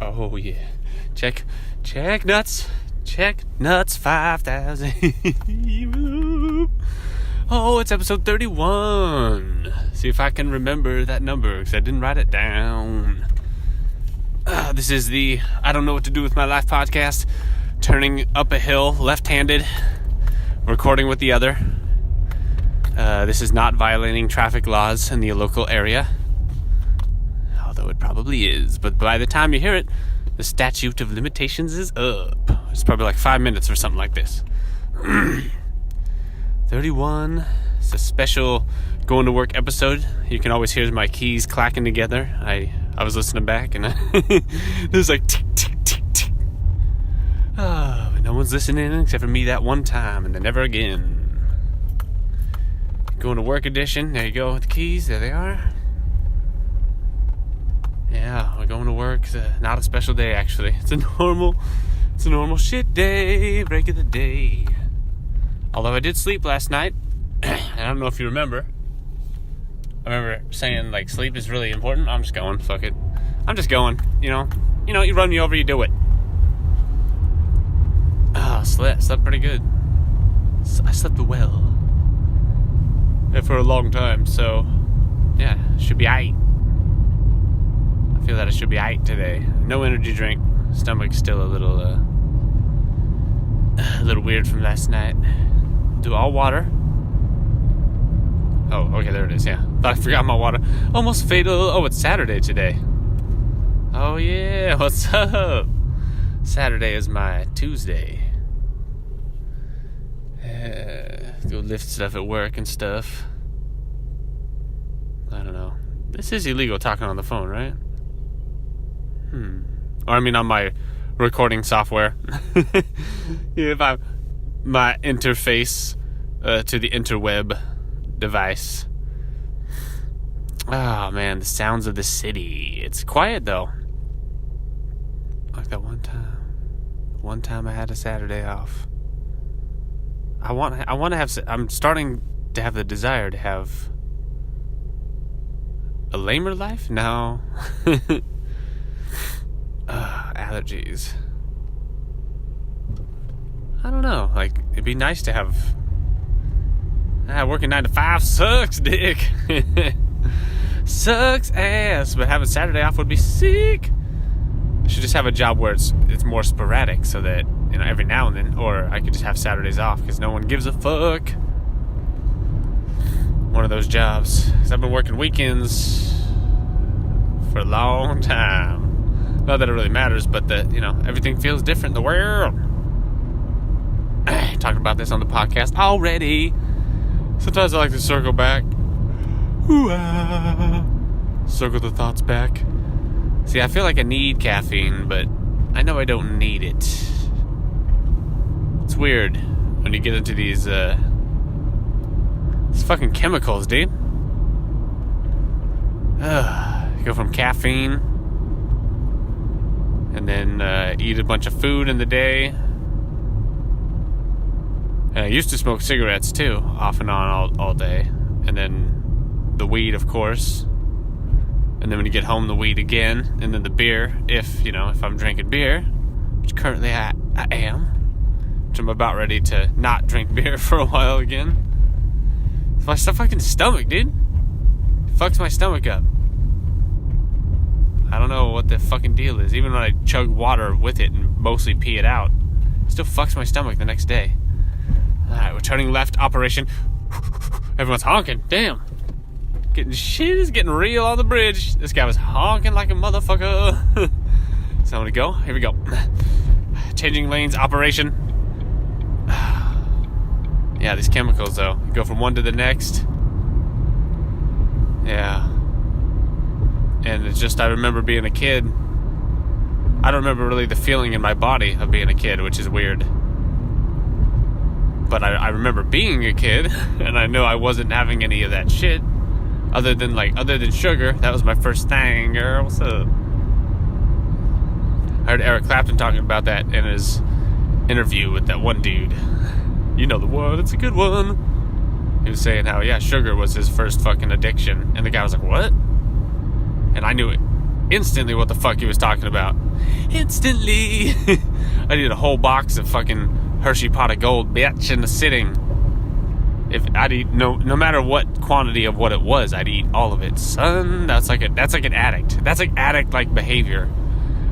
Oh yeah. Check nuts. Check nuts 5,000. Oh, it's episode 31. See if I can remember that number because I didn't write it down. This is the I Don't Know What to Do With My Life podcast. Turning up a hill left-handed. Recording with the other. This is not violating traffic laws in the local area. Although it probably is. But by the time you hear it, the statute of limitations is up. It's probably like 5 minutes or something like this. 31. It's a special going to work episode. You can always hear my keys clacking together. I was listening back and there's like tick, tick, tick, tick. Oh, but no one's listening except for me that one time and then never again. Going to work edition. There you go with the keys. There they are. Yeah, we're going to work. It's not a special day, actually. It's a normal shit day. Break of the day. Although I did sleep last night. I don't know if you remember. I remember saying, like, sleep is really important. I'm just going. Fuck it. I'm just going. You know, you run me over, you do it. Slept pretty good. I slept well. For a long time, so, yeah, should be aight. I feel that I should be aight today. No energy drink. Stomach's still a little weird from last night. Do all water. Oh, okay, there it is, yeah. Thought I forgot my water. Almost fatal. Oh, it's Saturday today. Oh, yeah, what's up? Saturday is my Tuesday. Go lift stuff at work and stuff. I don't know. This is illegal talking on the phone, right? Or I mean on my recording software. Yeah, my interface to the interweb device. Oh man, the sounds of the city. It's quiet though. Like that one time I had a Saturday off. I want to have. I'm starting to have the desire to have a lamer life. No. Allergies. I don't know. Like, it'd be nice to have. Working 9 to 5 sucks, dick. Sucks ass. But having Saturday off would be sick. I should just have a job where it's more sporadic, so that every now and then, or I could just have Saturdays off because no one gives a fuck. One of those jobs. Because I've been working weekends for a long time. Not that it really matters, but that everything feels different in the world. Talked about this on the podcast already. Sometimes I like to circle back. Ooh-ah. Circle the thoughts back. See, I feel like I need caffeine, but I know I don't need it. It's weird when you get into these fucking chemicals, dude. You go from caffeine and then eat a bunch of food in the day. And I used to smoke cigarettes too, off and on all day. And then the weed, of course. And then when you get home, the weed again. And then the beer, if I'm drinking beer, which currently I am. Which I'm about ready to not drink beer for a while again. It's my fucking stomach, dude. It fucks my stomach up. I don't know what the fucking deal is. Even when I chug water with it and mostly pee it out, it still fucks my stomach the next day. Alright, we're turning left, operation. Everyone's honking. Damn. Shit is getting real on the bridge. This guy was honking like a motherfucker. So I'm gonna go. Here we go. Changing lanes, operation. Yeah, these chemicals though. You go from one to the next. Yeah. And it's just, I remember being a kid. I don't remember really the feeling in my body of being a kid, which is weird. But I remember being a kid, and I know I wasn't having any of that shit. Other than sugar. That was my first thing, girl. What's up? I heard Eric Clapton talking about that in his interview with that one dude. You know the one, it's a good one. He was saying how, sugar was his first fucking addiction. And the guy was like, what? And I knew it. instantly what the fuck he was talking about. Instantly. I need a whole box of fucking Hershey Pot of Gold, bitch, in the sitting. If I'd eat no matter what quantity of what it was, I'd eat all of it. Son, that's like an addict. That's like addict-like behavior.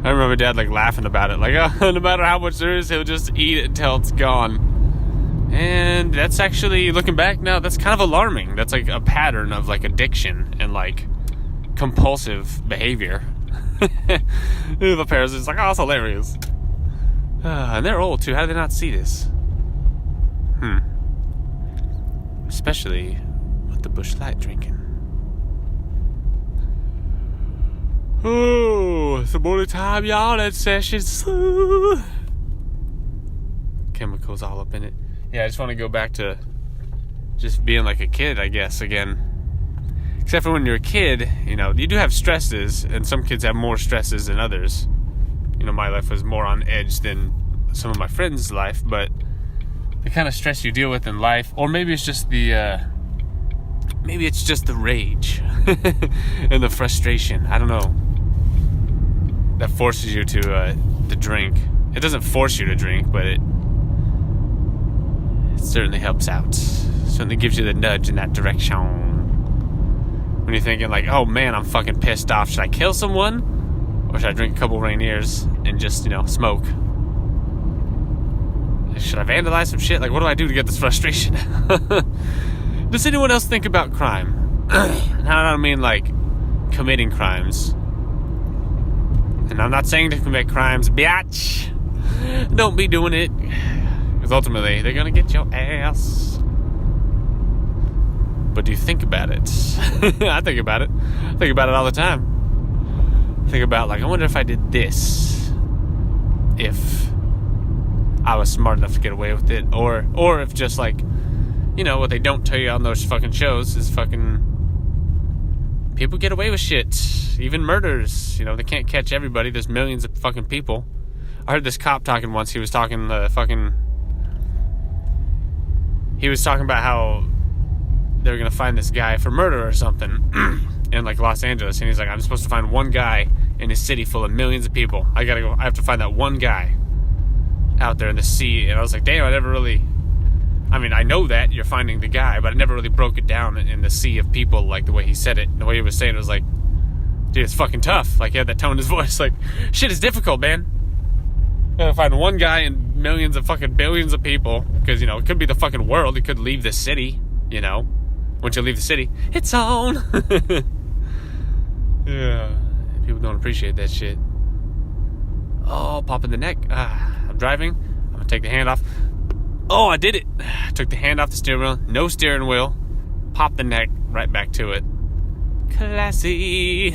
I remember Dad like laughing about it, like, oh, no matter how much there is, he'll just eat it until it's gone. And that's actually, looking back now, that's kind of alarming. That's like a pattern of like addiction and like compulsive behavior. The parents are just like, oh, it's hilarious. And they're old too. How do they not see this? Especially with the Busch Light drinking. Oh, it's the morning time, y'all. That session's chemicals all up in it. Yeah, I just want to go back to just being like a kid, I guess, again. Except for when you're a kid, you know, you do have stresses, and some kids have more stresses than others. You know, my life was more on edge than some of my friends' life, but the kind of stress you deal with in life, or maybe it's just the rage and the frustration. I don't know. That forces you to drink. It doesn't force you to drink, but it certainly helps out. Certainly gives you the nudge in that direction. When you're thinking like, oh man, I'm fucking pissed off. Should I kill someone? Or should I drink a couple Rainiers and just, smoke? Should I vandalize some shit? Like, what do I do to get this frustration? Does anyone else think about crime? I don't mean like committing crimes. And I'm not saying to commit crimes, biatch. Don't be doing it. Because ultimately, they're going to get your ass. But do you think about it? I think about it. I think about it all the time. Think about, like, I wonder if I did this. If I was smart enough to get away with it. Or if just, like, what they don't tell you on those fucking shows is fucking people get away with shit. Even murders. They can't catch everybody. There's millions of fucking people. I heard this cop talking once. He was talking He was talking about how they were going to find this guy for murder or something in, like, Los Angeles. And he's like, I'm supposed to find one guy in a city full of millions of people. I have to find that one guy out there in the sea. And I was like, damn, I know that you're finding the guy, but I never really broke it down in the sea of people like the way he said it. The way he was saying it was like, dude, it's fucking tough. Like, he had that tone in his voice. Like, shit is difficult, man. You gotta find one guy in millions of fucking billions of people. Because, it could be the fucking world. It could leave the city, Once you leave the city, it's on. Yeah. People don't appreciate that shit. Oh, popping the neck. I'm driving. I'm gonna take the hand off. Oh, I did it. I took the hand off the steering wheel. No steering wheel. Popped the neck right back to it. Classy.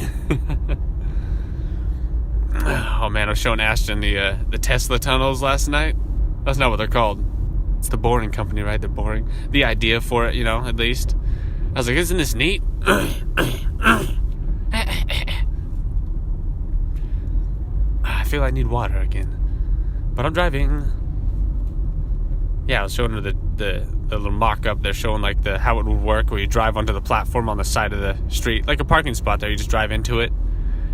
Oh man, I was showing Ashton the Tesla tunnels last night. That's not what they're called. It's the Boring Company, right? They're boring. The idea for it, at least. I was like, isn't this neat? I feel I need water again. But I'm driving. Yeah, I was showing her the little mock-up. They're showing like how it would work, where you drive onto the platform on the side of the street. Like a parking spot there. You just drive into it,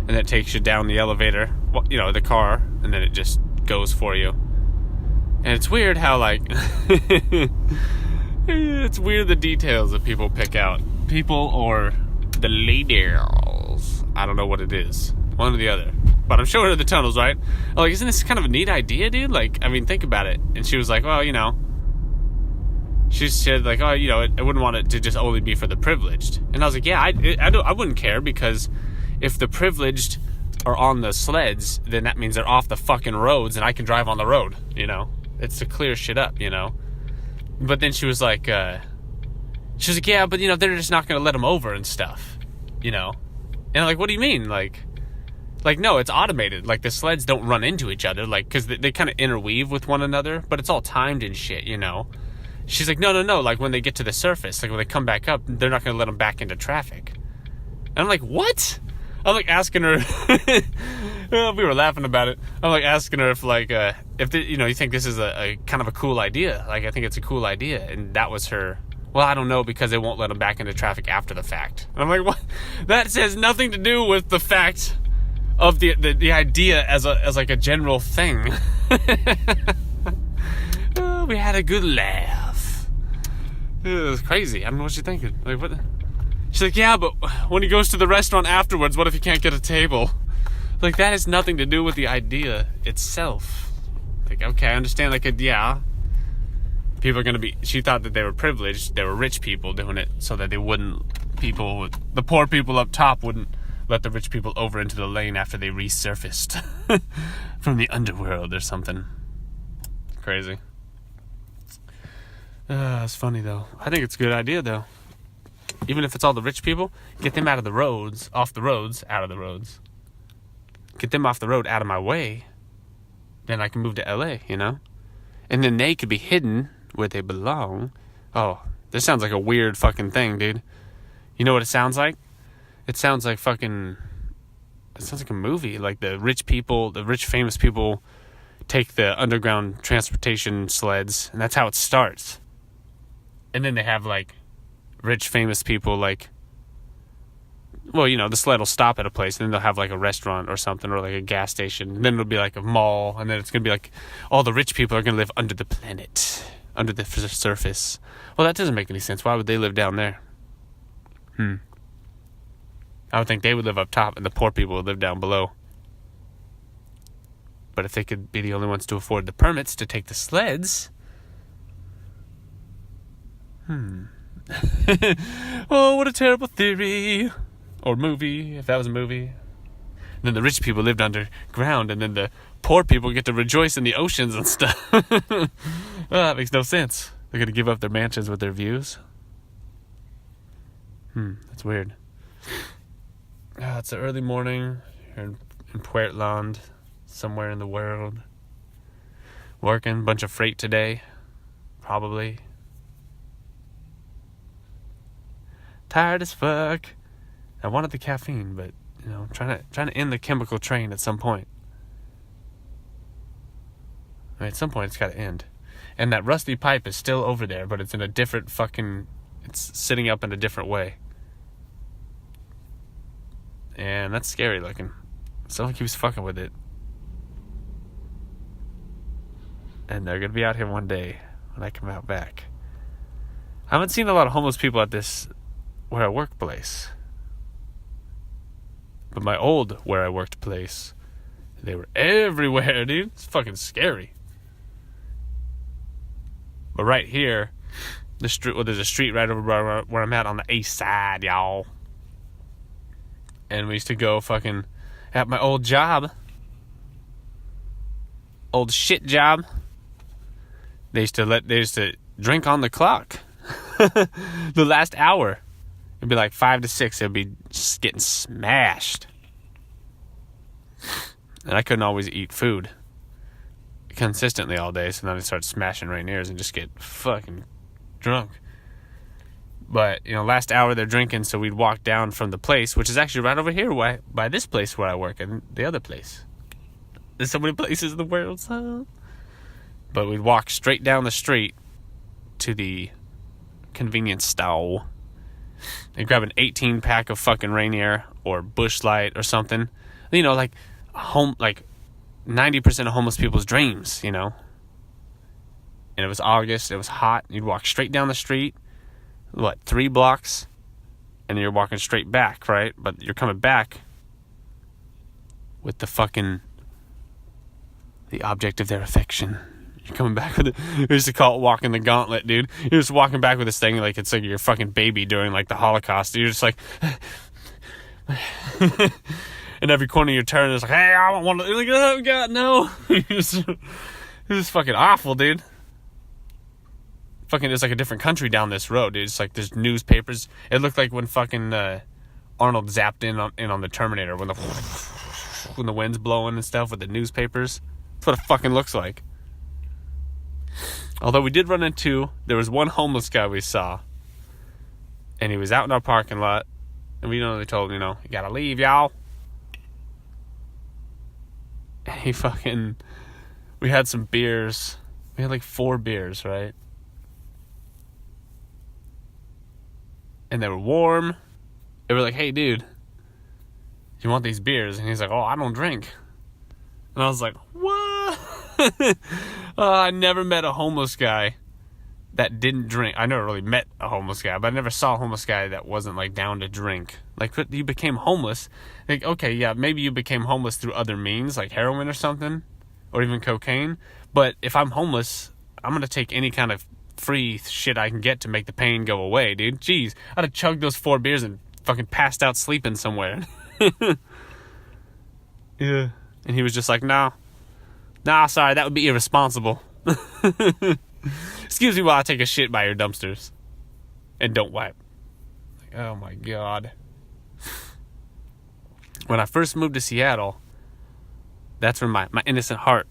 and it takes you down the elevator, the car, and then it just goes for you. And it's weird how, like, it's weird the details that people pick out. People or the ladies. I don't know what it is. One or the other. But I'm showing her the tunnels, right? I'm like, isn't this kind of a neat idea, dude? Like, think about it. And she was like, well, she said, like, oh, I wouldn't want it to just only be for the privileged. And I was like, yeah, I wouldn't care, because if the privileged are on the sleds, then that means they're off the fucking roads and I can drive on the road, It's to clear shit up, But then she was like, yeah, but, they're just not going to let them over and stuff, And I'm like, what do you mean? Like, no, it's automated. Like, the sleds don't run into each other, like, because they kind of interweave with one another, but it's all timed and shit, She's like, no, like, when they get to the surface, like, when they come back up, they're not going to let them back into traffic. And I'm like, what? I'm like asking her, we were laughing about it. I'm like asking her if you think this is a kind of a cool idea. Like, I think it's a cool idea. And that was her, well, I don't know, because they won't let them back into traffic after the fact. And I'm like, what? That has nothing to do with the fact of the idea as like a general thing. We had a good laugh. It was crazy. I don't know what she's thinking. Like, what? She's like, yeah, but when he goes to the restaurant afterwards, what if he can't get a table? Like, that has nothing to do with the idea itself. Like, okay, I understand, like, yeah, people are going to be, she thought that they were privileged, they were rich people doing it so that they wouldn't, the poor people up top wouldn't let the rich people over into the lane after they resurfaced from the underworld or something. Crazy. It's funny, though. I think it's a good idea, though. Even if it's all the rich people, get them out of the roads, out of the roads. Get them off the road, out of my way. Then I can move to LA, you know? And then they could be hidden where they belong. Oh, this sounds like a weird fucking thing, dude. You know what it sounds like? It sounds like fucking... It sounds like a movie. Like the rich people, the rich famous people take the underground transportation sleds, and that's how it starts. And then they have, like, rich famous people, like... Well, you know, the sled will stop at a place, and then they'll have, like, a restaurant or something, or, like, a gas station. And then it'll be, like, a mall, and then it's going to be, like, all the rich people are going to live under the planet, under the surface. Well, that doesn't make any sense. Why would they live down there? I would think they would live up top, and the poor people would live down below. But if they could be the only ones to afford the permits to take the sleds... Oh, what a terrible theory. Or movie, if that was a movie. And then the rich people lived underground, and then the poor people get to rejoice in the oceans and stuff. Well, that makes no sense. They're going to give up their mansions with their views. That's weird. It's an early morning here in Puertland, somewhere in the world. Working, bunch of freight today, probably. Tired as fuck. I wanted the caffeine, but you know, trying to end the chemical train at some point. I mean, at some point it's got to end. And that rusty pipe is still over there, but it's in a different fucking... It's sitting up in a different way. And that's scary looking. Someone keeps fucking with it. And they're going to be out here one day when I come out back. I haven't seen a lot of homeless people at this... where I work place. But my old where I worked place, they were everywhere, dude. It's fucking scary. But right here, the street, well, there's a street right over where I'm at on the east side, y'all. And we used to go fucking at my old job. Old shit job. They used to drink on the clock. The last hour. It'd be like 5 to 6. It'd be just getting smashed. And I couldn't always eat food consistently all day, so then I'd start smashing Rainiers and just get fucking drunk. But, you know, last hour they're drinking, so we'd walk down from the place, which is actually right over here by this place where I work, and the other place. There's so many places in the world, son. But we'd walk straight down the street to the convenience store and grab an 18-pack of fucking Rainier or Busch Light or something. You know, like 90% of homeless people's dreams, you know. And it was August, it was hot. You'd walk straight down the street, 3 blocks, and you're walking straight back, right? But you're coming back with the object of their affection. You're coming back with it. We used to call it walking the gauntlet, dude. You're just walking back with this thing like it's like your fucking baby during like the Holocaust. You're just like, and every corner you turn is like, hey, I don't want to. You're like, oh god, no. It's just fucking awful, dude. Fucking, it's like a different country down this road, dude. It's like there's newspapers. It looked like when fucking Arnold zapped in on the Terminator when the wind's blowing and stuff with the newspapers. That's what it fucking looks like. Although we did run into, there was one homeless guy we saw, and he was out in our parking lot, and they told him, you know, you gotta leave, y'all. And we had some beers. We had like 4 beers, right? And they were warm. They were like, hey, dude, you want these beers? And he's like, oh, I don't drink. And I was like, what? I never met a homeless guy that didn't drink. I never really met a homeless guy, but I never saw a homeless guy that wasn't, like, down to drink. Like, you became homeless. Like, okay, yeah, maybe you became homeless through other means, like heroin or something, or even cocaine. But if I'm homeless, I'm going to take any kind of free shit I can get to make the pain go away, dude. Jeez, I'd have chugged those 4 beers and fucking passed out sleeping somewhere. Yeah. And he was just like, nah, sorry, that would be irresponsible. Excuse me while I take a shit by your dumpsters. And don't wipe. Like, oh my God. When I first moved to Seattle, that's when my innocent heart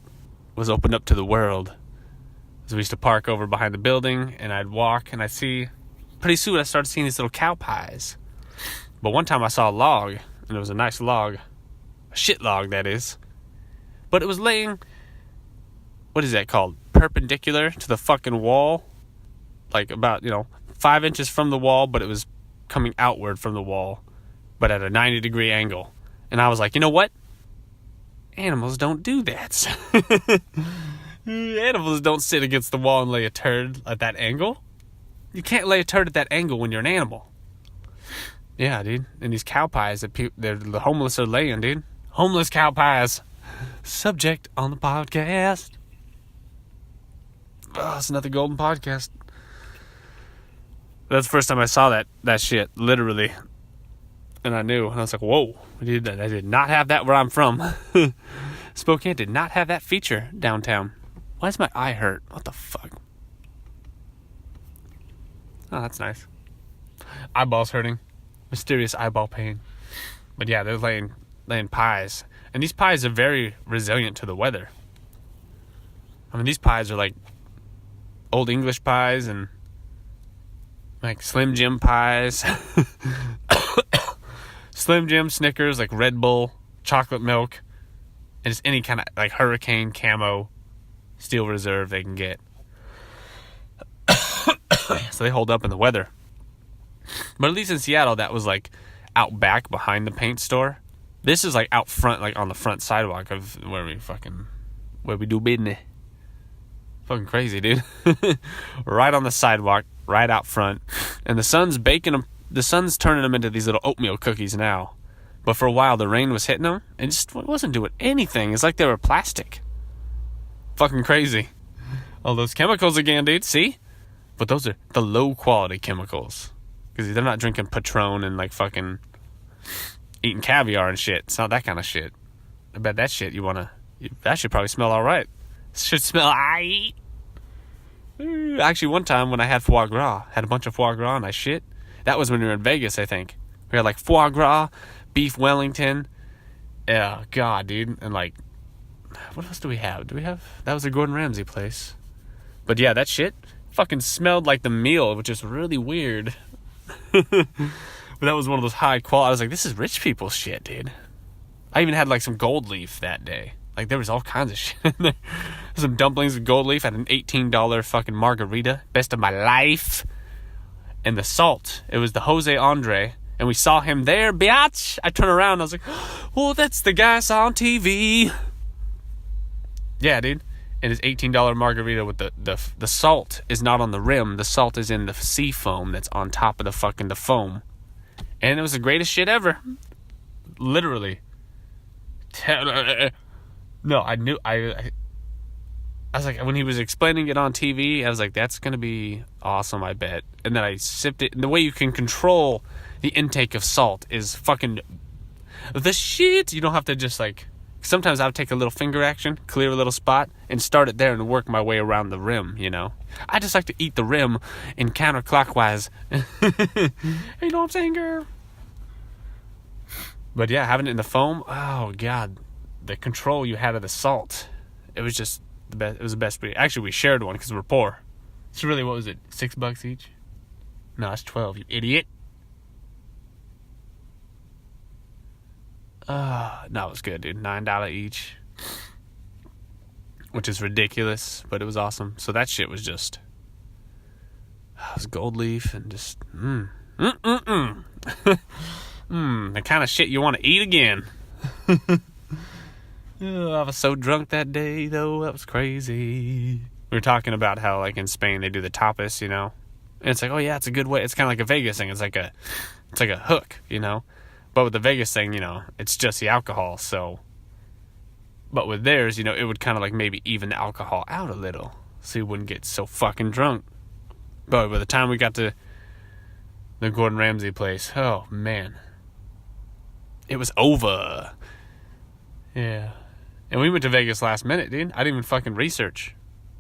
was opened up to the world. So we used to park over behind the building, and I'd walk, and I'd see, pretty soon I started seeing these little cow pies. But one time I saw a log, and it was a nice log. A shit log, that is. But it was laying, what is that called? Perpendicular to the fucking wall. Like about, 5 inches from the wall, but it was coming outward from the wall, but at a 90-degree angle. And I was like, you know what? Animals don't do that. Animals don't sit against the wall and lay a turd at that angle. You can't lay a turd at that angle when you're an animal. Yeah, dude. And these cow pies that the homeless are laying, dude. Homeless cow pies. Subject on the podcast. Oh, it's another golden podcast. That's the first time I saw that shit, literally. And I knew. And I was like, whoa. I did not have that where I'm from. Spokane did not have that feature downtown. Why does my eye hurt? What the fuck? Oh, that's nice. Eyeballs hurting. Mysterious eyeball pain. But yeah, they're laying pies. And these pies are very resilient to the weather. I mean, these pies are like Old English pies and like Slim Jim pies. Slim Jim, Snickers, like Red Bull, chocolate milk, and just any kind of like Hurricane, Camo, Steel Reserve they can get. So they hold up in the weather. But at least in Seattle, that was like out back behind the paint store. This is like out front, like on the front sidewalk of where we do business. Fucking crazy, dude. Right on the sidewalk, right out front. And the sun's baking them. The sun's turning them into these little oatmeal cookies now. But for a while, the rain was hitting them. And just wasn't doing anything. It's like they were plastic. Fucking crazy. All those chemicals again, dude. See? But those are the low-quality chemicals. Because they're not drinking Patron and like fucking eating caviar and shit. It's not that kind of shit. I bet that shit that should probably smell alright. Should smell aight. Actually, one time when I had foie gras, had a bunch of foie gras and I shit. That was when we were in Vegas, I think. We had like foie gras, beef Wellington. Yeah, God, dude. And like, what else do we have? That was a Gordon Ramsay place. But yeah, that shit fucking smelled like the meal, which is really weird. But that was one of those high quality. I was like, this is rich people shit, dude. I even had like some gold leaf that day. Like there was all kinds of shit in there. Some dumplings with gold leaf at an $18 fucking margarita. Best of my life. And the salt. It was the Jose Andre. And we saw him there, biatch. I turned around and I was like, oh, that's the guy I saw on TV. Yeah, dude. And his $18 margarita with the salt is not on the rim. The salt is in the sea foam that's on top of the foam. And it was the greatest shit ever. Literally. No, I knew. I was like, when he was explaining it on TV, I was like, that's going to be awesome, I bet. And then I sipped it. And the way you can control the intake of salt is fucking the shit. You don't have to just like, sometimes I would take a little finger action, clear a little spot, and start it there and work my way around the rim, I just like to eat the rim in counterclockwise. You know what I'm saying, girl? But yeah, having it in the foam, oh, God. The control you had of the salt, it was just the best. It was the best. Actually, we shared one because we're poor. It's really, what was it, $6 each? No, it's 12, you idiot. No, it was good, dude. $9 each, which is ridiculous, but it was awesome. So that shit was just, it was gold leaf and just, The kind of shit you want to eat again. Oh, I was so drunk that day, though. That was crazy. We were talking about how, like, in Spain, they do the tapas, you know? And it's like, oh, yeah, it's a good way. It's kind of like a Vegas thing. It's like a hook, you know? But with the Vegas thing, you know, it's just the alcohol, so... But with theirs, you know, it would kind of, like, maybe even the alcohol out a little, so you wouldn't get so fucking drunk. But by the time we got to the Gordon Ramsay place, oh, man. It was over. Yeah. And we went to Vegas last minute, dude. I didn't even fucking research.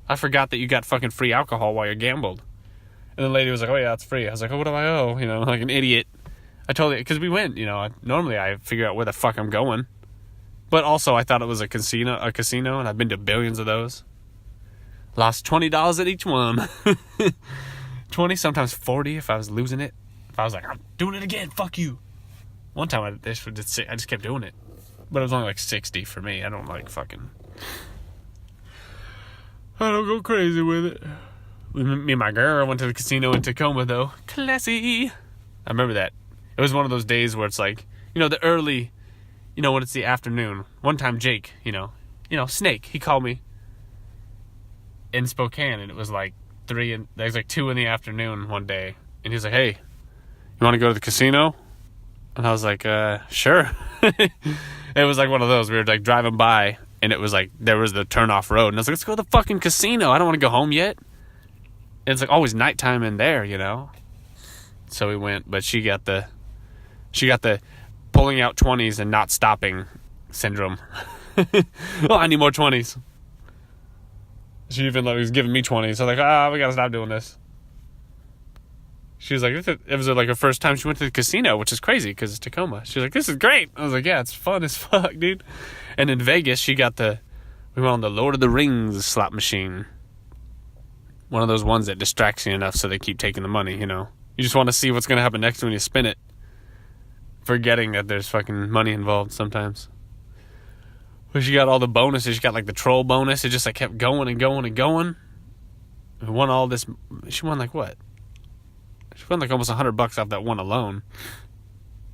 I forgot that you got fucking free alcohol while you gambled. And the lady was like, oh, yeah, it's free. I was like, oh, what do I owe? You know, like an idiot. I told her, because we went, you know, normally I figure out where the fuck I'm going. But also, I thought it was a casino, and I've been to billions of those. Lost $20 at each one. 20, sometimes 40 if I was losing it. If I was like, I'm doing it again, fuck you. One time I just kept doing it. But it was only like 60 for me. I don't like fucking... I don't go crazy with it. Me and my girl went to the casino in Tacoma, though. Classy. I remember that. It was one of those days where it's like, you know, the early, you know, when it's the afternoon. One time Jake, you know, Snake, he called me in Spokane, and it was like 2 in the afternoon one day. And he was like, hey, you want to go to the casino? And I was like, sure. It was like one of those. We were like driving by, and it was like there was the turn-off road. And I was like, let's go to the fucking casino. I don't want to go home yet. And it's like always nighttime in there, you know? So we went, but she got the pulling out 20s and not stopping syndrome. Oh, I need more 20s. She even was giving me 20s. So I was like, we got to stop doing this. She was like, it was like her first time she went to the casino, which is crazy because it's Tacoma. She was like, this is great. I was like, yeah, it's fun as fuck, dude. And in Vegas, we went on the Lord of the Rings slot machine. One of those ones that distracts you enough so they keep taking the money, you know. You just want to see what's going to happen next when you spin it. Forgetting that there's fucking money involved sometimes. But she got all the bonuses. She got like the troll bonus. It just like kept going and going and going. We won all this. She won like what? She won like almost $100 off that one alone.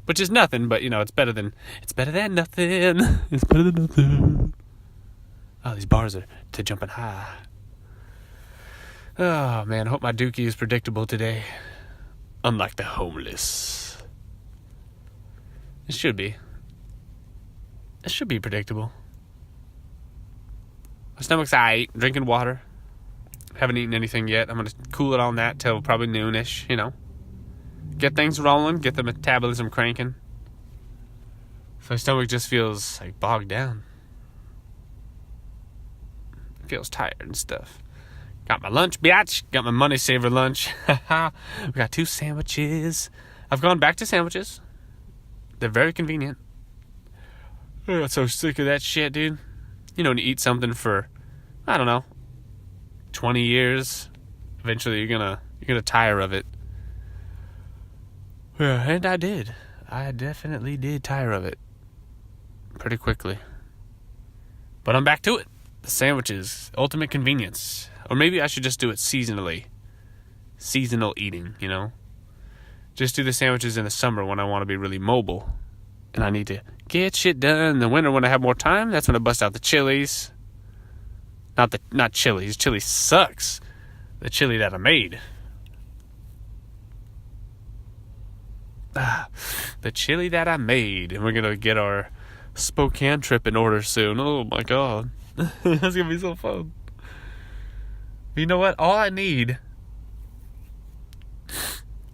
Which is nothing, but you know, it's better than nothing. It's better than nothing. Oh, these bars are to jumping high. Oh man, I hope my dookie is predictable today. Unlike the homeless. It should be. It should be predictable. My stomach's aight. Drinking water. Haven't eaten anything yet. I'm going to cool it on that till probably noonish, you know. Get things rolling. Get the metabolism cranking. So my stomach just feels like bogged down. Feels tired and stuff. Got my lunch, biatch. Got my money saver lunch. We got 2 sandwiches. I've gone back to sandwiches. They're very convenient. I got so sick of that shit, dude. You know, when you eat something for, I don't know, 20 years, eventually you're gonna tire of it. Yeah, and I did. I definitely did tire of it. Pretty quickly. But I'm back to it. The sandwiches, ultimate convenience. Or maybe I should just do it seasonally. Seasonal eating, you know? Just do the sandwiches in the summer when I want to be really mobile. And I need to get shit done. In the winter when I have more time, that's when I bust out the chilies. Not chilies. Chili sucks. The chili that I made. The chili that I made. And we're going to get our Spokane trip in order soon. Oh my god. That's going to be so fun. You know what? All I need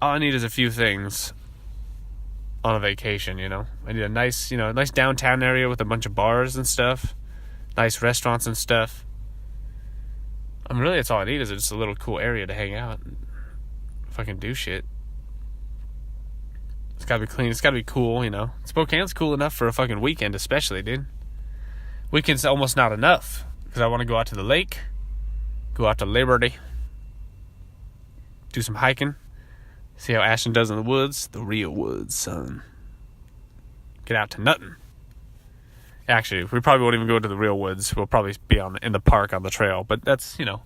is a few things on a vacation, you know. I need a nice downtown area with a bunch of bars and stuff. Nice restaurants and stuff. I mean, really, that's all I need is just a little cool area to hang out and fucking do shit. It's gotta be clean. It's gotta be cool, you know. Spokane's cool enough for a fucking weekend, especially, dude. Weekend's almost not enough because I want to go out to the lake, go out to Liberty, do some hiking, see how Ashton does in the woods, the real woods, son. Get out to nothing. Actually, we probably won't even go to the real woods. We'll probably be in the park on the trail, but that's, you know,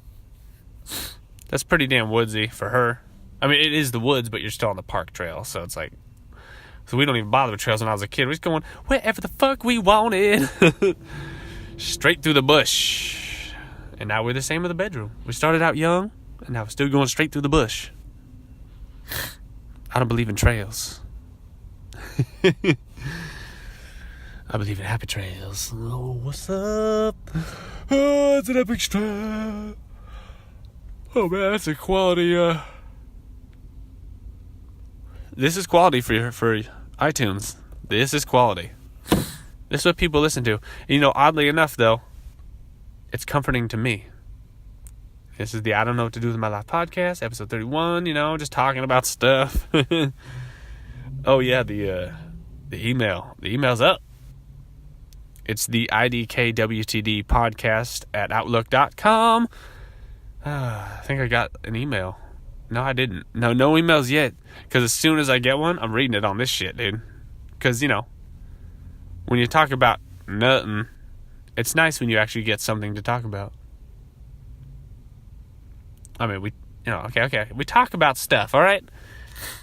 that's pretty damn woodsy for her. I mean, it is the woods, but you're still on the park trail, so it's like So we don't even bother with trails when I was a kid. We're just going wherever the fuck we wanted. Straight through the bush. And now we're the same with the bedroom. We started out young, and now we're still going straight through the bush. I don't believe in trails. I believe in happy trails. Oh, what's up? Oh, it's an epic trail. Oh man, that's a quality. This is quality for iTunes. This is quality. This is what people listen to. And, oddly enough, though, it's comforting to me. This is the I Don't Know What to Do with My Life podcast, episode 31. Just talking about stuff. Oh yeah, the email. The email's up. It's the IDK WTD podcast at outlook.com. I think I got an email. No, I didn't. No emails yet. Because as soon as I get one, I'm reading it on this shit, dude. Because, when you talk about nothing, it's nice when you actually get something to talk about. I mean, okay. We talk about stuff, all right?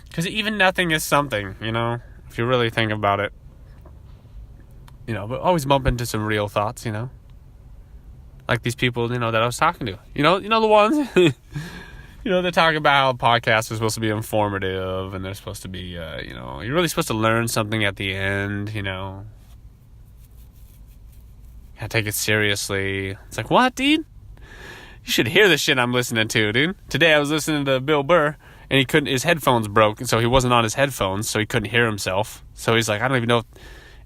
Because even nothing is something, if you really think about it. But always bump into some real thoughts, like these people, that I was talking to. The ones, they talk about how podcasts are supposed to be informative, and they're supposed to be, you're really supposed to learn something at the end, Gotta take it seriously. It's like, what, dude? You should hear the shit I'm listening to, dude. Today I was listening to Bill Burr, and his headphones broke, and so he wasn't on his headphones, so he couldn't hear himself. So he's like, I don't even know.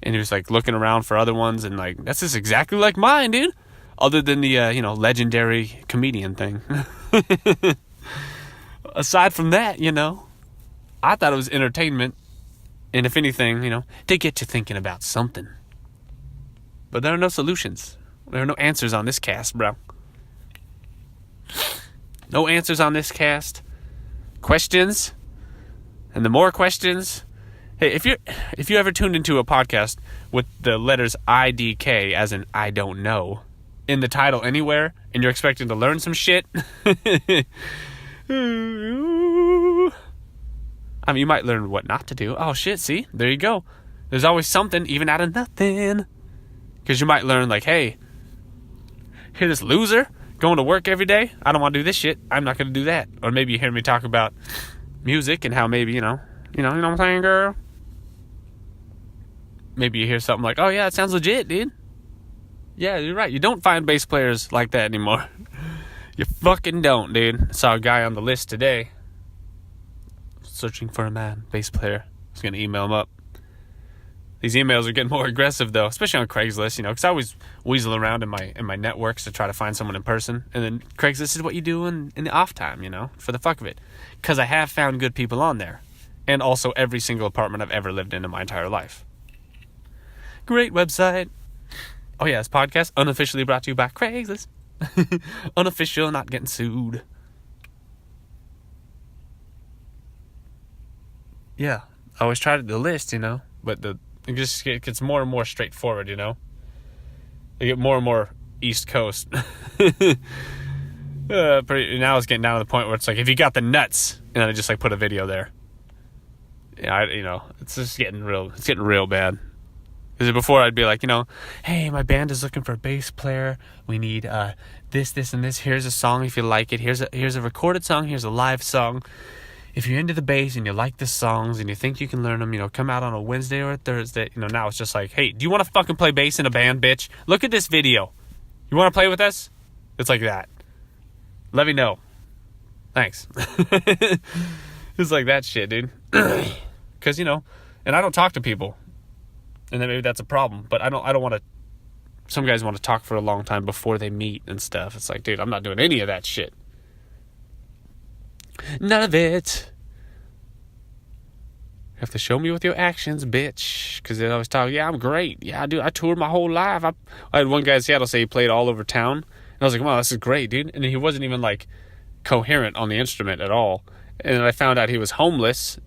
And he was like looking around for other ones, and like, that's just exactly like mine, dude. Other than the, legendary comedian thing. Aside from that, I thought it was entertainment. And if anything, to get you thinking about something. But there are no solutions. There are no answers on this cast, bro. No answers on this cast. Questions. And the more questions. Hey, if you ever tuned into a podcast with the letters IDK, as in I don't know, in the title anywhere, and you're expecting to learn some shit, I mean, you might learn what not to do. Oh shit, see? There you go. There's always something, even out of nothing. Because you might learn, like, hey, hear this loser going to work every day? I don't want to do this shit. I'm not going to do that. Or maybe you hear me talk about music and how maybe, you know what I'm saying, girl? Maybe you hear something like, oh yeah, it sounds legit, dude. Yeah, you're right. You don't find bass players like that anymore. You fucking don't, dude. I saw a guy on the list today. Searching for a man, bass player. I was going to email him up. These emails are getting more aggressive, though, especially on Craigslist, because I always weasel around in my networks to try to find someone in person. And then Craigslist is what you do in the off time, for the fuck of it. Because I have found good people on there. And also every single apartment I've ever lived in my entire life. Great website. Oh yeah, this podcast unofficially brought to you by Craigslist. Unofficial, not getting sued. Yeah, I always tried the list, but it just gets more and more straightforward, They get more and more East Coast. Now it's getting down to the point where it's like, if you got the nuts, and then I just like put a video there. Yeah, it's just getting real. It's getting real bad. Because before I'd be like, hey, my band is looking for a bass player. We need this, and this. Here's a song if you like it. Here's a recorded song. Here's a live song. If you're into the bass and you like the songs and you think you can learn them, come out on a Wednesday or a Thursday. Now it's just like, hey, do you want to fucking play bass in a band, bitch? Look at this video. You want to play with us? It's like that. Let me know. Thanks. It's like that shit, dude. Because, and I don't talk to people. And then maybe that's a problem. But I don't want to. Some guys want to talk for a long time before they meet and stuff. It's like, dude, I'm not doing any of that shit. None of it. You have to show me with your actions, bitch. Because they always talk, yeah, I'm great. Yeah, dude, I toured my whole life. I had one guy in Seattle say he played all over town. And I was like, wow, this is great, dude. And he wasn't even, like, coherent on the instrument at all. And then I found out he was homeless.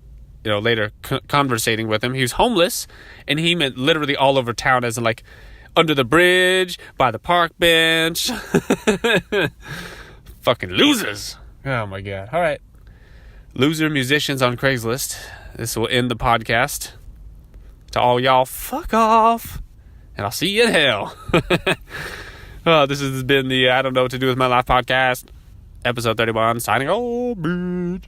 Later conversating with him. He was homeless. And he meant literally all over town, as in, like, under the bridge, by the park bench. Fucking losers. Oh, my God. All right. Loser musicians on Craigslist. This will end the podcast. To all y'all, fuck off. And I'll see you in hell. This has been the I Don't Know What to Do With My Life podcast. Episode 31. Signing off, bitch.